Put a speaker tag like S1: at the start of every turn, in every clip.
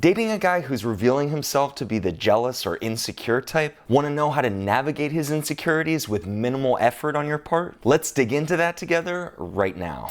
S1: Dating a guy who's revealing himself to be the jealous or insecure type? Want to know how to navigate his insecurities with minimal effort on your part? Let's dig into that together right now.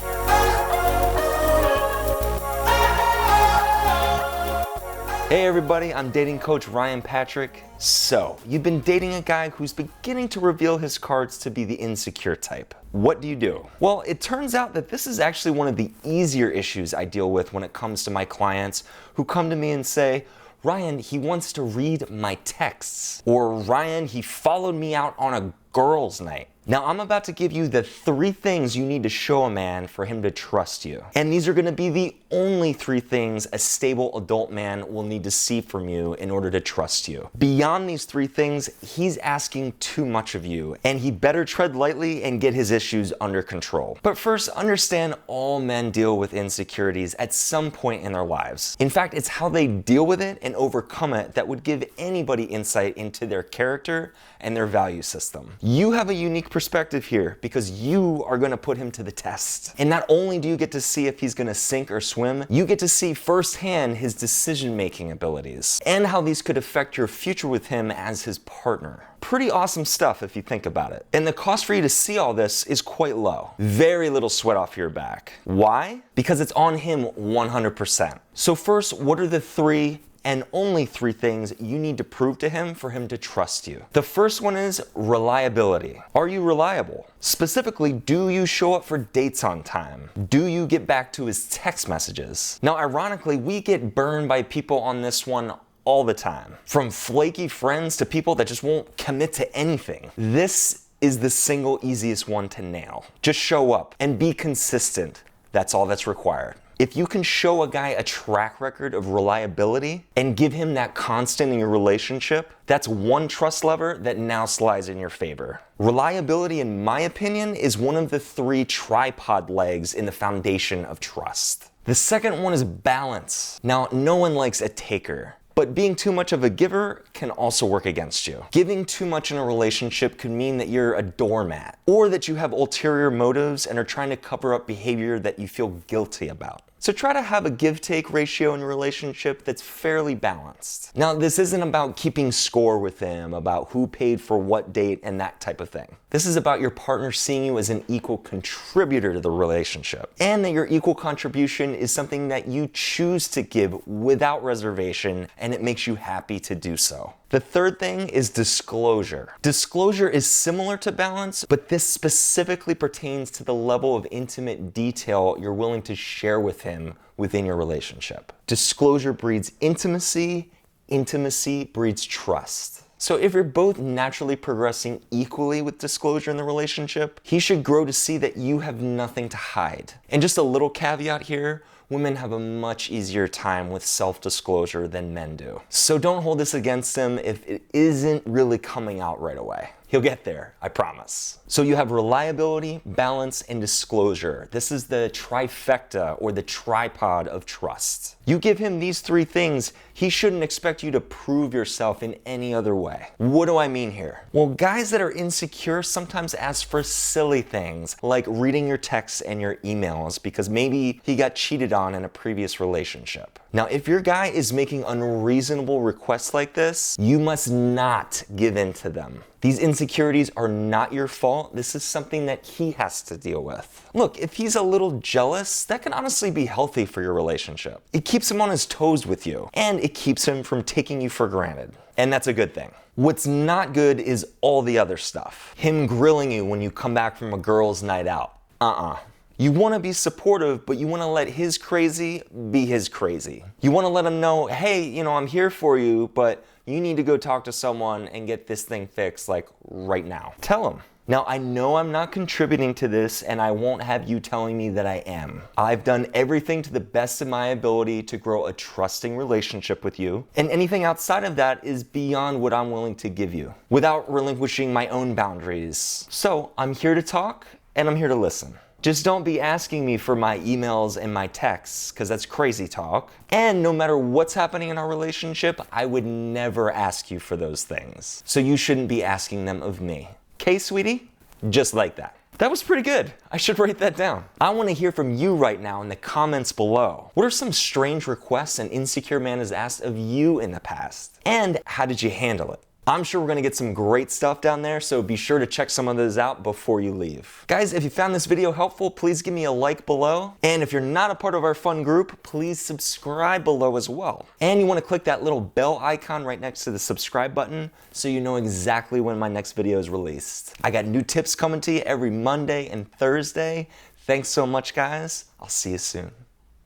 S1: Hey everybody, I'm dating coach Ryan Patrick. So, you've been dating a guy who's beginning to reveal his cards to be the insecure type. What do you do? Well, it turns out that this is actually one of the easier issues I deal with when it comes to my clients who come to me and say, Ryan, he wants to read my texts. Or Ryan, he followed me out on a girls' night. Now, I'm about to give you the 3 things you need to show a man for him to trust you. And these are gonna be the only 3 things a stable adult man will need to see from you in order to trust you. Beyond these 3 things, he's asking too much of you, and he better tread lightly and get his issues under control. But first, understand all men deal with insecurities at some point in their lives. In fact, it's how they deal with it and overcome it that would give anybody insight into their character and their value system. You have a unique perspective here because you are going to put him to the test. And not only do you get to see if he's going to sink or swim, you get to see firsthand his decision-making abilities and how these could affect your future with him as his partner. Pretty awesome stuff if you think about it. And the cost for you to see all this is quite low. Very little sweat off your back. Why? Because it's on him 100%. So first, what are the 3 and only 3 things you need to prove to him for him to trust you? The first one is reliability. Are you reliable? Specifically, do you show up for dates on time? Do you get back to his text messages? Now, ironically, we get burned by people on this one all the time. From flaky friends to people that just won't commit to anything. This is the single easiest one to nail. Just show up and be consistent. That's all that's required. If you can show a guy a track record of reliability and give him that constant in your relationship, that's one trust lever that now slides in your favor. Reliability, in my opinion, is one of the 3 tripod legs in the foundation of trust. The second one is balance. Now, no one likes a taker. But being too much of a giver can also work against you. Giving too much in a relationship could mean that you're a doormat, or that you have ulterior motives and are trying to cover up behavior that you feel guilty about. So try to have a give-take ratio in your relationship that's fairly balanced. Now, this isn't about keeping score with him, about who paid for what date and that type of thing. This is about your partner seeing you as an equal contributor to the relationship, and that your equal contribution is something that you choose to give without reservation, and it makes you happy to do so. The third thing is disclosure. Disclosure is similar to balance, but this specifically pertains to the level of intimate detail you're willing to share with him within your relationship. Disclosure breeds intimacy, intimacy breeds trust. So if you're both naturally progressing equally with disclosure in the relationship, he should grow to see that you have nothing to hide. And just a little caveat here, women have a much easier time with self-disclosure than men do. So don't hold this against him if it isn't really coming out right away. He'll get there, I promise. So you have reliability, balance, and disclosure. This is the trifecta or the tripod of trust. You give him these 3 things, he shouldn't expect you to prove yourself in any other way. What do I mean here? Well, guys that are insecure sometimes ask for silly things like reading your texts and your emails because maybe he got cheated on in a previous relationship. Now, if your guy is making unreasonable requests like this, you must not give in to them. These insecurities are not your fault. This is something that he has to deal with. Look, if he's a little jealous, that can honestly be healthy for your relationship. It keeps him on his toes with you, and it keeps him from taking you for granted. And that's a good thing. What's not good is all the other stuff. Him grilling you when you come back from a girls' night out. You want to be supportive, but you want to let his crazy be his crazy. You want to let him know, hey, I'm here for you, but you need to go talk to someone and get this thing fixed, like right now. Tell him. Now, I know I'm not contributing to this, and I won't have you telling me that I am. I've done everything to the best of my ability to grow a trusting relationship with you, and anything outside of that is beyond what I'm willing to give you, without relinquishing my own boundaries. So, I'm here to talk, and I'm here to listen. Just don't be asking me for my emails and my texts, because that's crazy talk. And no matter what's happening in our relationship, I would never ask you for those things. So you shouldn't be asking them of me. Okay, sweetie? Just like that. That was pretty good. I should write that down. I want to hear from you right now in the comments below. What are some strange requests an insecure man has asked of you in the past? And how did you handle it? I'm sure we're gonna get some great stuff down there, so be sure to check some of those out before you leave. Guys, if you found this video helpful, please give me a like below. And if you're not a part of our fun group, please subscribe below as well. And you wanna click that little bell icon right next to the subscribe button so you know exactly when my next video is released. I got new tips coming to you every Monday and Thursday. Thanks so much, guys. I'll see you soon.